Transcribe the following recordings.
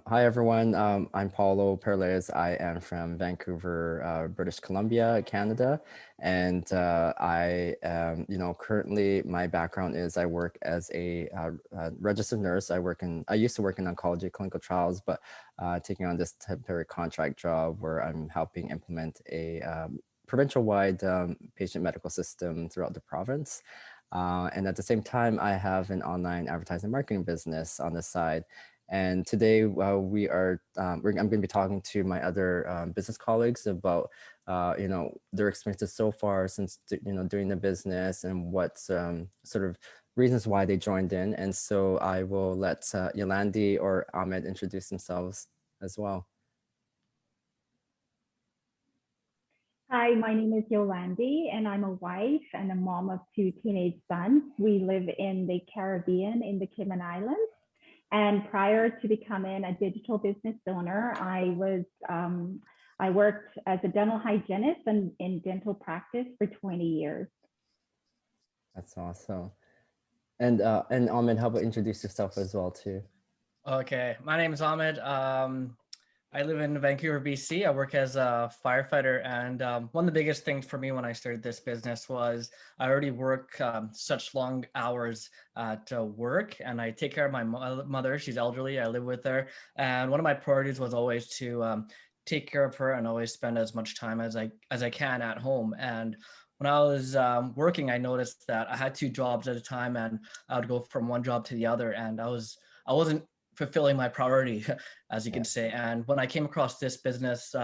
Hi everyone. I'm Paulo Perlez. I am from Vancouver, British Columbia, Canada, and I am, currently my background is I work as a registered nurse. I used to work in oncology clinical trials, but taking on this temporary contract job where I'm helping implement a provincial-wide patient medical system throughout the province. And at the same time, I have an online advertising marketing business on the side. And today I'm going to be talking to my other business colleagues about, their experiences so far since, doing the business and what sort of reasons why they joined in. And so I will let Yolande or Ahmed introduce themselves as well. Hi, my name is Yolande, and I'm a wife and a mom of two teenage sons. We live in the Caribbean, in the Cayman Islands. And prior to becoming a digital business owner, I worked as a dental hygienist and in dental practice for 20 years. That's awesome. And Ahmed, how about introduce yourself as well too? Okay, my name is Ahmed. I live in Vancouver, BC. I work as a firefighter, and one of the biggest things for me when I started this business was I already work such long hours at work, and I take care of my mother. She's elderly. I live with her, and one of my priorities was always to take care of her and always spend as much time as I can at home. And when I was working, I noticed that I had two jobs at a time, and I would go from one job to the other, and I wasn't fulfilling my priority, as you can say. And when I came across this business,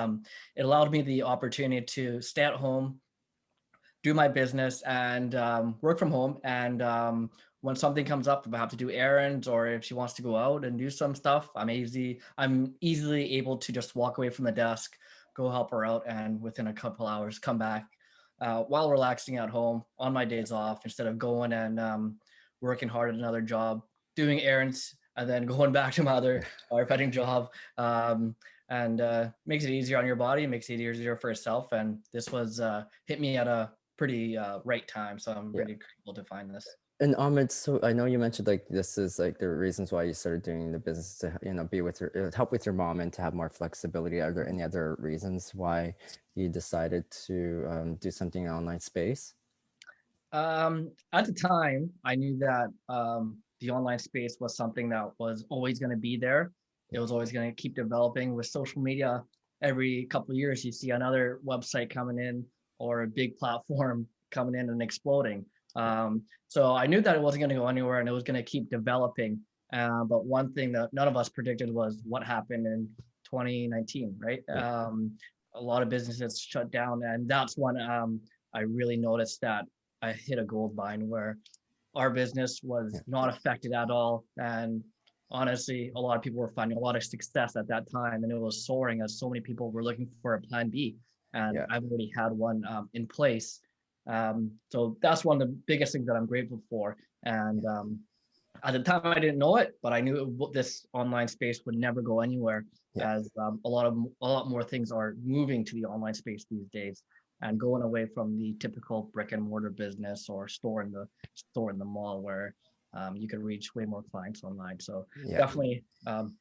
it allowed me the opportunity to stay at home, do my business, and work from home. And when something comes up, if I have to do errands or if she wants to go out and do some stuff, I'm easily able to just walk away from the desk, go help her out, and within a couple hours come back while relaxing at home on my days off, instead of going and working hard at another job, doing errands, and then going back to my other firefighting job. And makes it easier on your body, makes it easier for yourself. And this was hit me at a pretty right time. So I'm really grateful to find this. And Ahmed, so I know you mentioned like this is like the reasons why you started doing the business to be with your help with your mom and to have more flexibility. Are there any other reasons why you decided to do something in online space? At the time, I knew that the online space was something that was always going to be there. It was always going to keep developing. With social media, every couple of years, you see another website coming in or a big platform coming in and exploding. So I knew that it wasn't going to go anywhere and it was going to keep developing. But one thing that none of us predicted was what happened in 2019, right? A lot of businesses shut down, and that's when I really noticed that I hit a gold mine where our business was not affected at all. And honestly, a lot of people were finding a lot of success at that time, and it was soaring as so many people were looking for a plan B. And I've already had one in place. So that's one of the biggest things that I'm grateful for. And at the time, I didn't know it, but I knew this online space would never go anywhere, as a lot more things are moving to the online space these days and going away from the typical brick and mortar business or store in the mall where you can reach way more clients online. So definitely,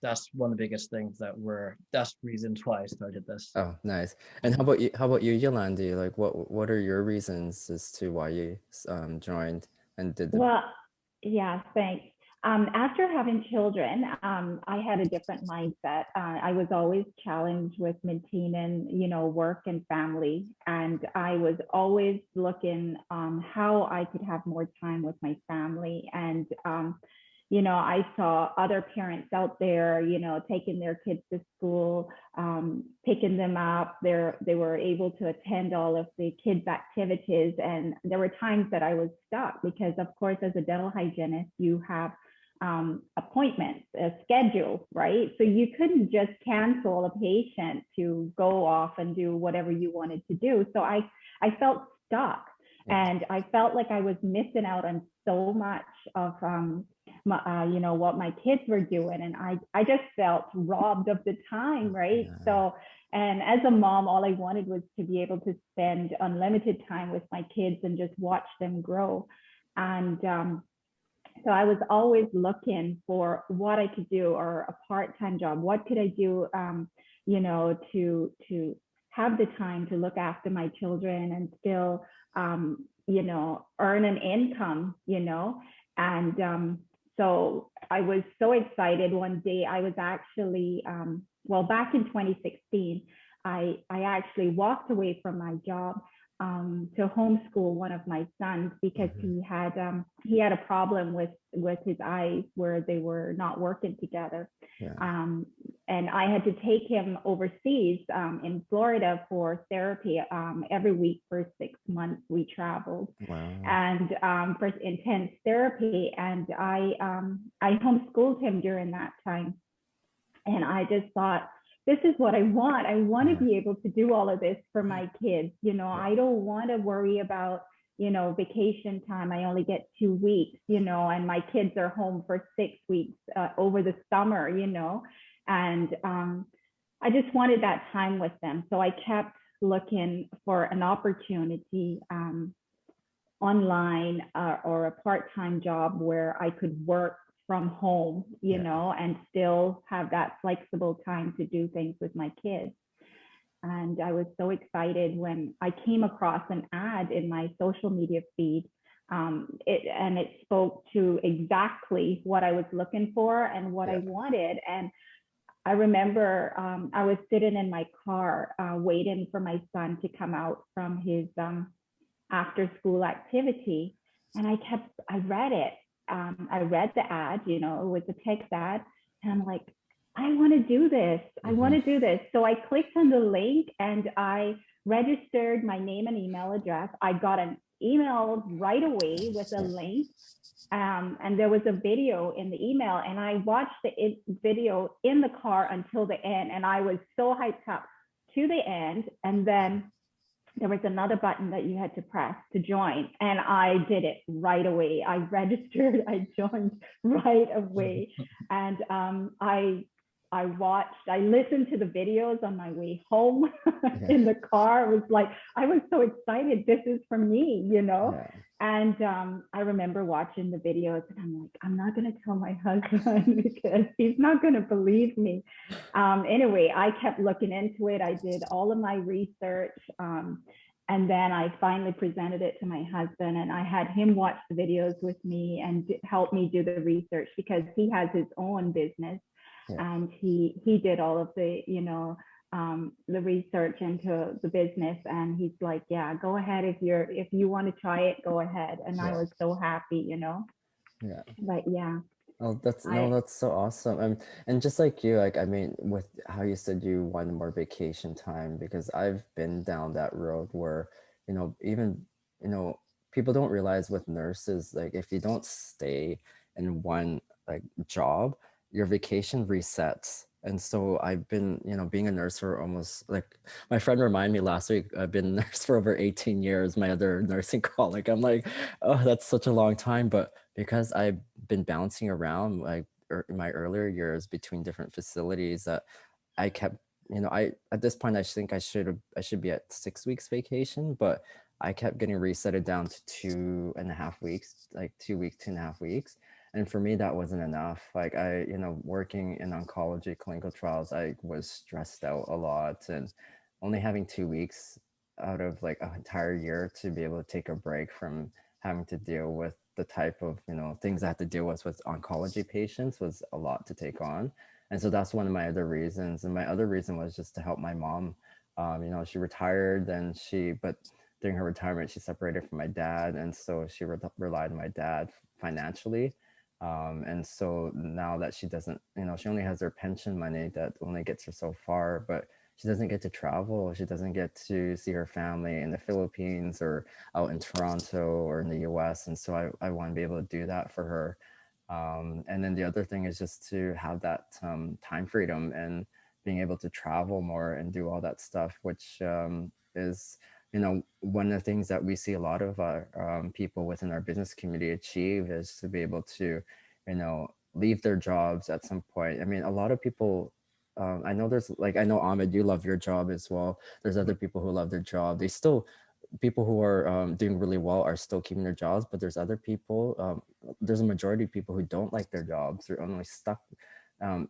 that's one of the biggest things that's reasons why I started this. Oh, nice. And how about you? How about you, Yolande? Like, what are your reasons as to why you joined and did the? Well, yeah, thanks. After having children, I had a different mindset. I was always challenged with maintaining, work and family, and I was always looking how I could have more time with my family. And I saw other parents out there, taking their kids to school, picking them up. They were able to attend all of the kids' activities. And there were times that I was stuck because, of course, as a dental hygienist, you have appointments, a schedule, right? So you couldn't just cancel a patient to go off and do whatever you wanted to do. So I felt stuck. And I felt like I was missing out on so much of what my kids were doing, and I just felt robbed of the time, right? So, and as a mom, all I wanted was to be able to spend unlimited time with my kids and just watch them grow. And So I was always looking for what I could do, or a part-time job. What could I do, to have the time to look after my children and still, earn an income, And so I was so excited. One day I was actually, back in 2016, I actually walked away from my job, to homeschool one of my sons, because Hmm. he had a problem with his eyes where they were not working together. Yeah. Um, and I had to take him overseas, in Florida, for therapy. Every week for 6 months we traveled, Wow. and for intense therapy. And I homeschooled him during that time, and I just thought, this is what I want. I want to Yeah. be able to do all of this for my kids. Yeah. I don't want to worry about, vacation time. I only get 2 weeks, and my kids are home for 6 weeks, over the summer, and I just wanted that time with them. So I kept looking for an opportunity, online, or a part-time job where I could work from home, Yeah. and still have that flexible time to do things with my kids. And I was so excited when I came across an ad in my social media feed. It spoke to exactly what I was looking for and what I Yeah. wanted. And I remember, I was sitting in my car, waiting for my son to come out from his, after school activity. And I read it. I read the ad, it was a text ad. And I'm like, I want to do this. I want Hmm. to do this. So I clicked on the link and I registered my name and email address. I got an email right away with a Yeah. link. And there was a video in the email, and I watched the video in the car until the end. And I was so hyped up to the end. And then there was another button that you had to press to join, and I did it right away. I registered, I joined right away. And I listened to the videos on my way home Yeah. in the car. It was like, I was so excited. This is for me. Yeah. And I remember watching the videos, and I'm like, I'm not going to tell my husband because he's not going to believe me. Anyway, I kept looking into it. I did all of my research. And then I finally presented it to my husband, and I had him watch the videos with me and help me do the research, because he has his own business, Yeah. and he did all of the research into the business. And he's like, yeah, go ahead. If you want to try it, go ahead. And I Yeah. was so happy. Yeah. But yeah, Oh, that's no, I that's so awesome. And just like you, like I mean, with how you said you wanted more vacation time, because I've been down that road where, even, you know, people don't realize with nurses, like if you don't stay in one like job, your vacation resets. And so I've been, being a nurse for almost like my friend reminded me last week, I've been a nurse for over 18 years, my other nursing colleague. I'm like, oh, that's such a long time. But because I've been bouncing around like in my earlier years between different facilities that I kept, I at this point I think I should be at 6 weeks vacation, but I kept getting resetted down to 2.5 weeks, like 2 weeks, 2.5 weeks. And for me, that wasn't enough. Like working in oncology clinical trials, I was stressed out a lot, and only having 2 weeks out of like an entire year to be able to take a break from having to deal with the type of things I had to deal with oncology patients was a lot to take on. And so that's one of my other reasons. And my other reason was just to help my mom. She retired, and but during her retirement she separated from my dad, and so she relied on my dad financially. And so now that she doesn't, she only has her pension money that only gets her so far, but she doesn't get to travel. She doesn't get to see her family in the Philippines or out in Toronto or in the US. And so I want to be able to do that for her. And then the other thing is just to have that time freedom and being able to travel more and do all that stuff, which is, one of the things that we see a lot of people within our business community achieve is to be able to, leave their jobs at some point. I mean, a lot of people, I know there's like, I know Ahmed, you love your job as well. There's other people who love their job. They still people who are doing really well are still keeping their jobs, but there's other people, there's a majority of people who don't like their jobs. They're only stuck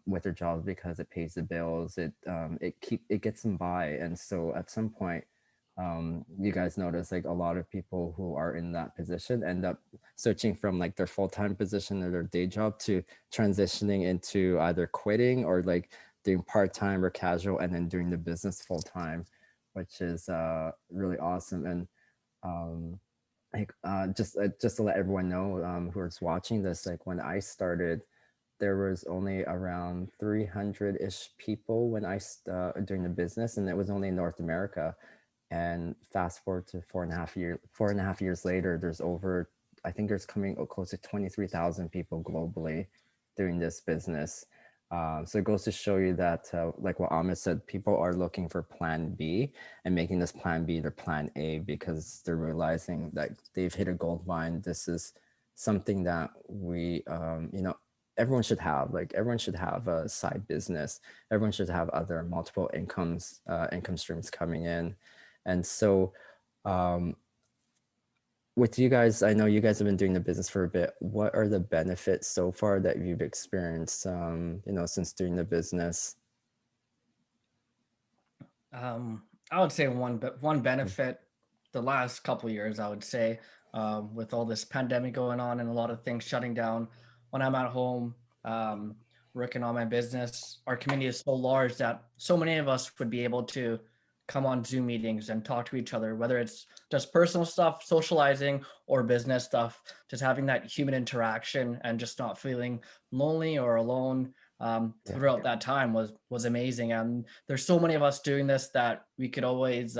with their jobs because it pays the bills. It gets them by. And so at some point, you guys notice like a lot of people who are in that position end up switching from like their full-time position or their day job to transitioning into either quitting or like doing part-time or casual and then doing the business full-time, which is really awesome. And like just to let everyone know who is watching this, like when I started, there was only around 300-ish people when doing the business, and it was only in North America. And fast forward to 4.5 years later, there's over, I think there's coming close to 23,000 people globally doing this business. So it goes to show you that, like what Ahmed said, people are looking for plan B and making this plan B their plan A because they're realizing that they've hit a gold mine. This is something that everyone should have. Like everyone should have a side business. Everyone should have other multiple income streams coming in. And so, with you guys, I know you guys have been doing the business for a bit. What are the benefits so far that you've experienced, since doing the business? I would say one benefit the last couple years, I would say, with all this pandemic going on and a lot of things shutting down, when I'm at home working on my business, our community is so large that so many of us would be able to come on Zoom meetings and talk to each other, whether it's just personal stuff, socializing, or business stuff, just having that human interaction and just not feeling lonely or alone throughout that time was amazing. And there's so many of us doing this that we could always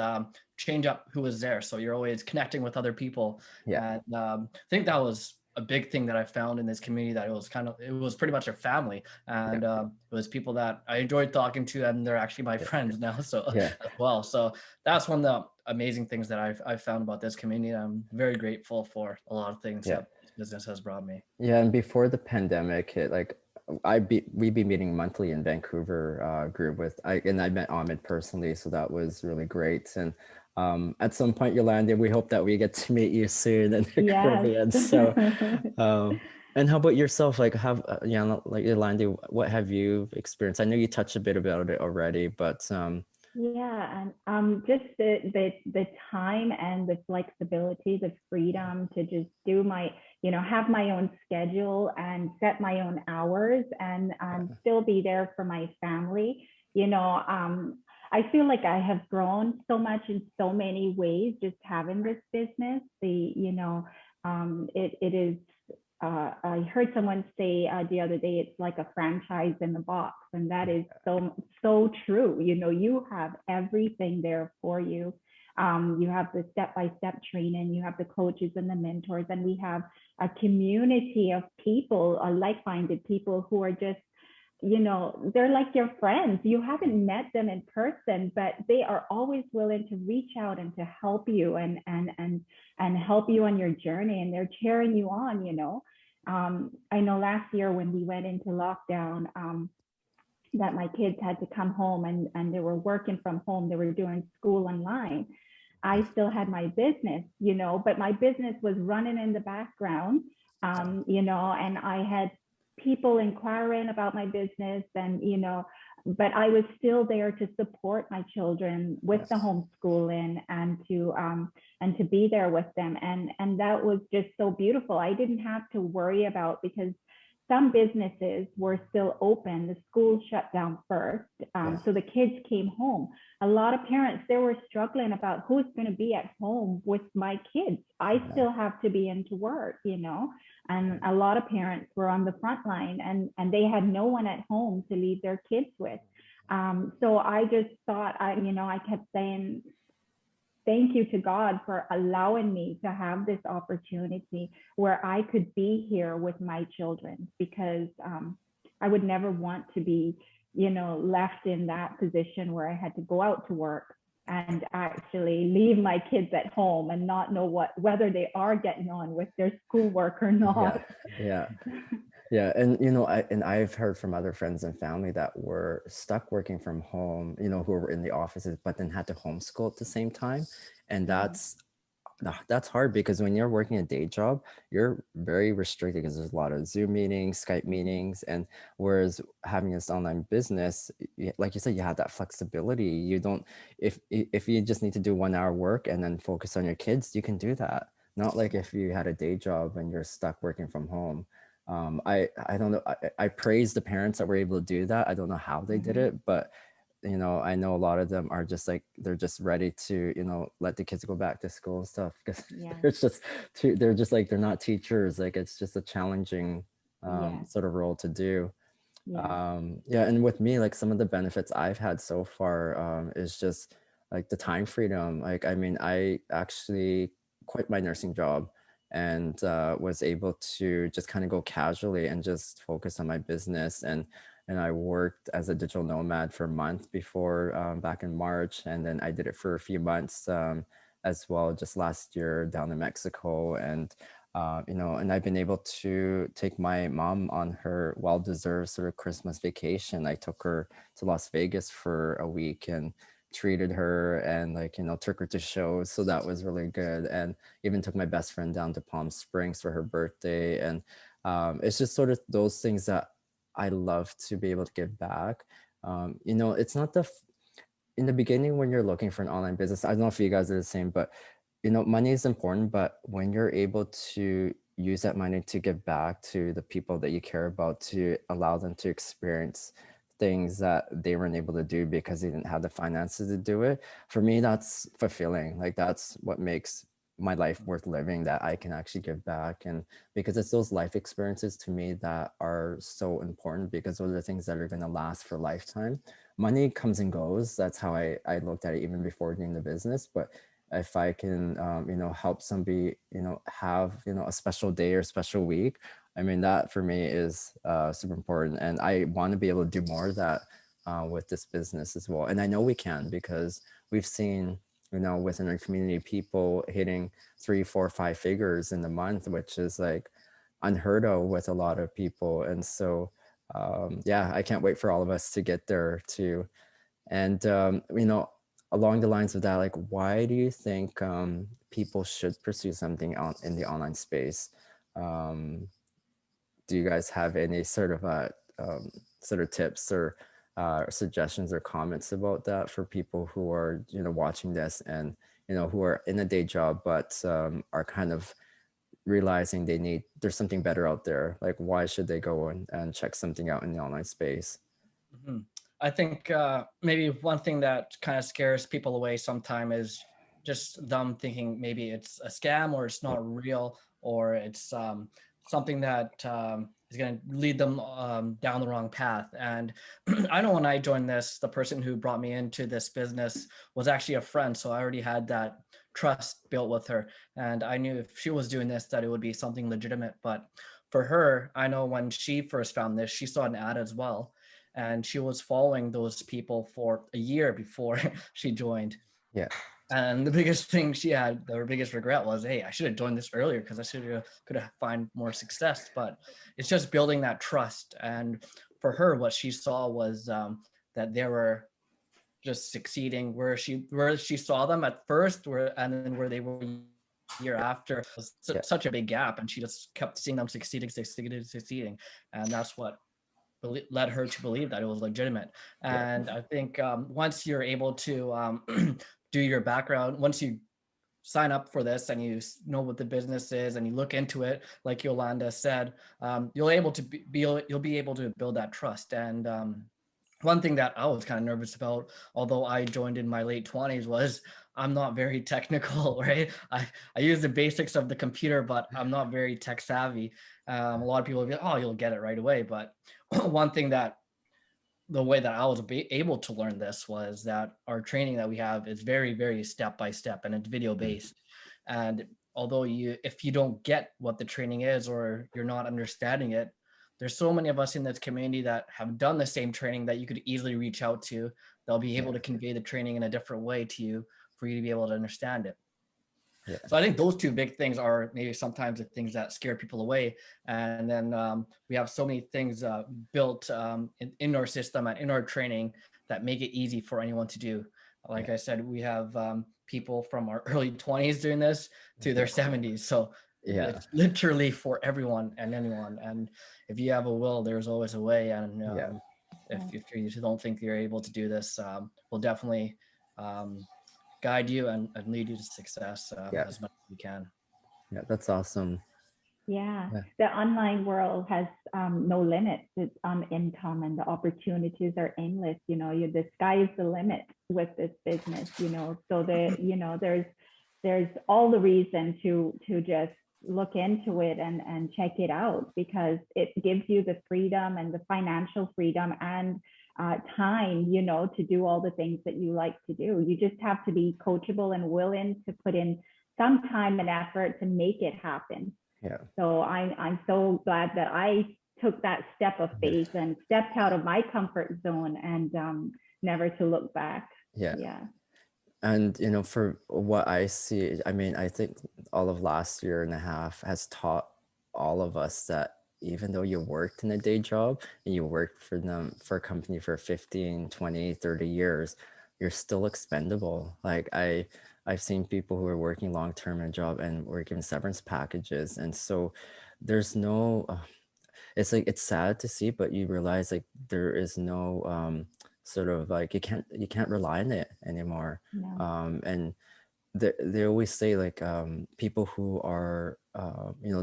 change up who was there. So you're always connecting with other people. Yeah. And I think that was a big thing that I found in this community, that it was pretty much a family. And it was people that I enjoyed talking to, and they're actually my friends now. So as well. So that's one of the amazing things that I've found about this community. I'm very grateful for a lot of things that this business has brought me. Yeah. And before the pandemic hit, like we'd be meeting monthly in Vancouver group and I met Ahmed personally, so that was really great. And at some point, Yolanda, we hope that we get to meet you soon in the Caribbean. So, and how about yourself? Like, like Yolanda, what have you experienced? I know you touched a bit about it already, but yeah, and just the time and the flexibility, the freedom to just do have my own schedule and set my own hours and still be there for my family. I feel like I have grown so much in so many ways just having this business. It is. I heard someone say the other day, it's like a franchise in the box, and that is so true. You have everything there for you. You have the step-by-step training, you have the coaches and the mentors, and we have a community of people, like-minded people who are just, they're like your friends. You haven't met them in person, but they are always willing to reach out and to help you and help you on your journey, and they're cheering you on. I know last year when we went into lockdown, that my kids had to come home and they were working from home. They were doing school online. I still had my business, but my business was running in the background, and I had people inquiring about my business and, but I was still there to support my children with the homeschooling and to be there with them. And that was just so beautiful. I didn't have to worry about, because some businesses were still open. The schools shut down first. So the kids came home. A lot of parents, they were struggling about who's going to be at home with my kids. I still have to be into work, and a lot of parents were on the front line and they had no one at home to leave their kids with. So I just thought, I kept saying, thank you to God for allowing me to have this opportunity where I could be here with my children, because I would never want to be, left in that position where I had to go out to work and actually leave my kids at home and not know whether they are getting on with their schoolwork or not. Yeah. And I've heard from other friends and family that were stuck working from home, who were in the offices, but then had to homeschool at the same time. And that's That's hard because when you're working a day job, you're very restricted because there's a lot of Zoom meetings, Skype meetings, and whereas having this online business, like you said, you have that flexibility. You don't, if you just need to do 1 hour work and then focus on your kids, you can do that. Not like if you had a day job and you're stuck working from home. I don't know. I praise the parents that were able to do that. I don't know how they did Mm-hmm. it, but I know a lot of them are just like they're just ready to, let the kids go back to school and stuff because Yeah. they're just too, they're just like they're not teachers. Like it's just a challenging Yeah. sort of role to do. Yeah. Yeah, and with me, like some of the benefits I've had so far is just like the time freedom. Like, I mean, I actually quit my nursing job and was able to just kind of go casually and just focus on my business. And I worked as a digital nomad for a month before back in March, and then I did it for a few months as well, just last year down in Mexico. And I've been able to take my mom on her well-deserved sort of Christmas vacation. I took her to Las Vegas for a week and treated her and like, took her to shows. So that was really good. And even took my best friend down to Palm Springs for her birthday. And it's just sort of those things that I love to be able to give back. It's not in the beginning when you're looking for an online business, I don't know if you guys are the same, but money is important, but when you're able to use that money to give back to the people that you care about, to allow them to experience things that they weren't able to do because they didn't have the finances to do it, for me, that's fulfilling. Like that's what makes my life worth living, that I can actually give back. And because it's those life experiences to me that are so important, because those are the things that are going to last for a lifetime. Money comes and goes. That's how I looked at it even before doing the business. But if I can, help somebody, have, a special day or special week, I mean, that for me is super important. And I want to be able to do more of that with this business as well. And I know we can because we've seen, within our community, people hitting 3, 4, 5 figures in the month, which is like unheard of with a lot of people. And so, yeah, I can't wait for all of us to get there too. And along the lines of that, like, why do you think people should pursue something in the online space? Um, do you guys have any um, sort of tips or suggestions or comments about that for people who are watching this and who are in a day job but are kind of realizing there's something better out there? Like, why should they go and check something out in the online space? Mhm. I think maybe one thing that kind of scares people away sometime is just them thinking maybe it's a scam or it's not real or it's something that is going to lead them down the wrong path. And I know when I joined this, the person who brought me into this business was actually a friend. So I already had that trust built with her. And I knew if she was doing this, that it would be something legitimate. But for her, I know when she first found this, she saw an ad as well, and she was following those people for a year before she joined. Yeah. And the biggest thing she had, her biggest regret was, hey, I should have joined this earlier because I could have find more success. But it's just building that trust. And for her, what she saw was that they were just succeeding where she saw them at first, and then where they were a year after was Yeah. such a big gap, and she just kept seeing them succeeding, and that's what led her to believe that it was legitimate. Yeah. And I think once you're able to do your background, once you sign up for this and you know what the business is and you look into it, like Yolanda said, you'll able to you'll be able to build that trust. And one thing that I was kind of nervous about, although I joined in my late 20s, was I'm not very technical, right? I use the basics of the computer, but I'm not very tech savvy. A lot of people will be, oh, you'll get it right away. But one thing that the way that I was able to learn this was that our training that we have is very, very step by step, and it's video based. And although if you don't get what the training is or you're not understanding it, there's so many of us in this community that have done the same training that you could easily reach out to. They'll be able Yeah. to convey the training in a different way to you for you to be able to understand it. Yeah. So I think those two big things are maybe sometimes the things that scare people away. And then we have so many things built in our system and in our training that make it easy for anyone to do. Like Yeah. I said, we have people from our early 20s doing this to their 70s. So Yeah. it's literally for everyone and anyone. And if you have a will, there's always a way. And Yeah. if you don't think you're able to do this, we'll definitely guide you and lead you to success Yeah. as much as we can. Yeah. That's awesome. Yeah, Yeah. the online world has no limits. It's income and the opportunities are endless. You know, the sky is the limit with this business. You know, so there's all the reason to just look into it and check it out, because it gives you the freedom and the financial freedom and time, you know, to do all the things that you like to do. You just have to be coachable and willing to put in some time and effort to make it happen. Yeah. So I'm so glad that I took that step of faith and stepped out of my comfort zone and never to look back. Yeah. Yeah. And for what I see, I mean, I think all of last year and a half has taught all of us that even though you worked in a day job and you worked for a company for 15, 20, 30 years, you're still expendable. Like I've seen people who are working long term in a job and were given severance packages. And so there's no it's like it's sad to see, but you realize like there is no sort of like you can't rely on it anymore. No. And they always say like people who are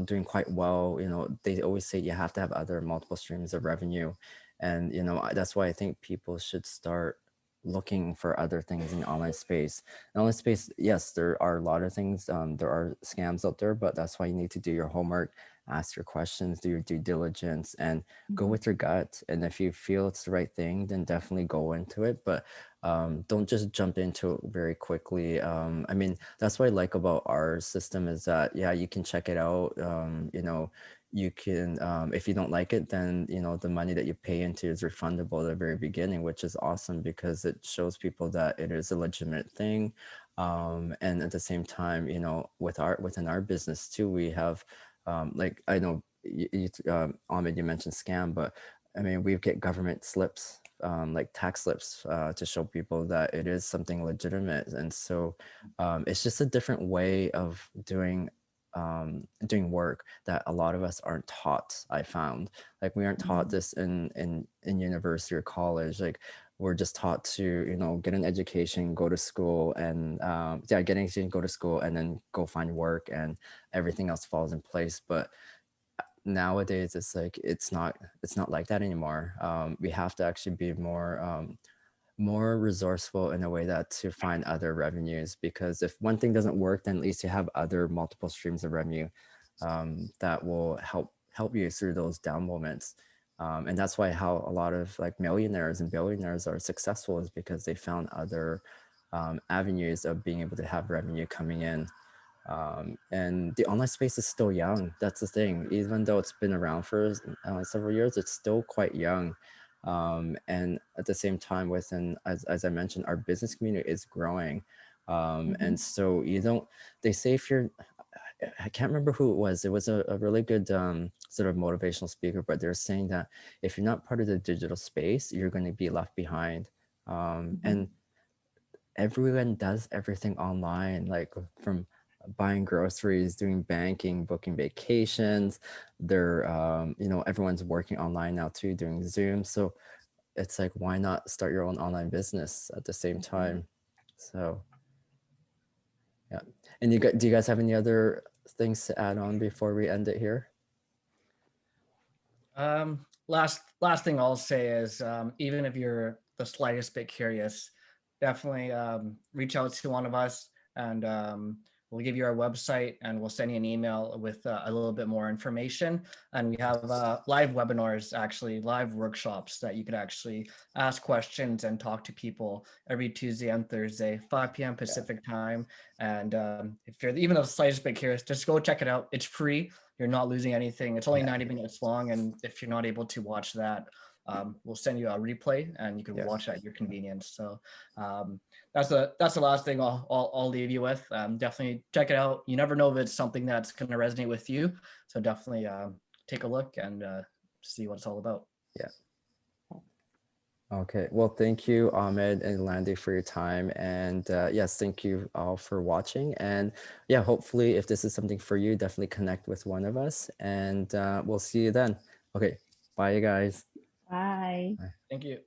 doing quite well, they always say you have to have other multiple streams of revenue. And that's why I think people should start looking for other things in the online space. In online space, yes, there are a lot of things, there are scams out there, but that's why you need to do your homework, ask your questions, do your due diligence, and go Mhm. with your gut. And if you feel it's the right thing, then definitely go into it. But don't just jump into it very quickly. I mean, that's what I like about our system is that, yeah, you can check it out. You can, if you don't like it, then, the money that you pay into is refundable at the very beginning, which is awesome because it shows people that it is a legitimate thing. And at the same time, within our business too, we have, like, I know Ahmed, you mentioned scam, but I mean, we get government slips, like tax slips, to show people that it is something legitimate. And so it's just a different way of doing work that a lot of us aren't taught, I found. Like we aren't taught this in university or college. Like we're just taught to, get an education, go to school, and get an education, go to school, and then go find work, and everything else falls in place. But nowadays it's like it's not like that anymore. We have to actually be more resourceful in a way that to find other revenues, because if one thing doesn't work, then at least you have other multiple streams of revenue that will help you through those down moments. And that's why how a lot of like millionaires and billionaires are successful is because they found other avenues of being able to have revenue coming in. And the online space is still young. That's the thing. Even though it's been around for several years, it's still quite young. And at the same time, as I mentioned, our business community is growing. And so they say if you're, I can't remember who it was. It was a really good sort of motivational speaker, but they're saying that if you're not part of the digital space, you're going to be left behind. And everyone does everything online, like from buying groceries, doing banking, booking vacations. They're, everyone's working online now too, doing Zoom. So it's like, why not start your own online business at the same time? So, yeah. And do you guys have any other things to add on before we end it here? Last thing I'll say is even if you're the slightest bit curious, definitely reach out to one of us, and we'll give you our website, and we'll send you an email with a little bit more information. And we have live webinars, actually live workshops that you could actually ask questions and talk to people every Tuesday and Thursday, 5 p.m. Pacific time. And if you're even the slightest bit curious, just go check it out. It's free. You're not losing anything. It's only 90 minutes long. And if you're not able to watch that, we'll send you a replay and you can watch at your convenience. So that's the last thing I'll leave you with. Definitely check it out. You never know if it's something that's going to resonate with you. So definitely take a look and see what it's all about. Yeah. Okay. Well, thank you, Ahmed and Yolande, for your time. And yes, thank you all for watching. And yeah, hopefully, if this is something for you, definitely connect with one of us. And we'll see you then. Okay. Bye, you guys. Bye. Thank you.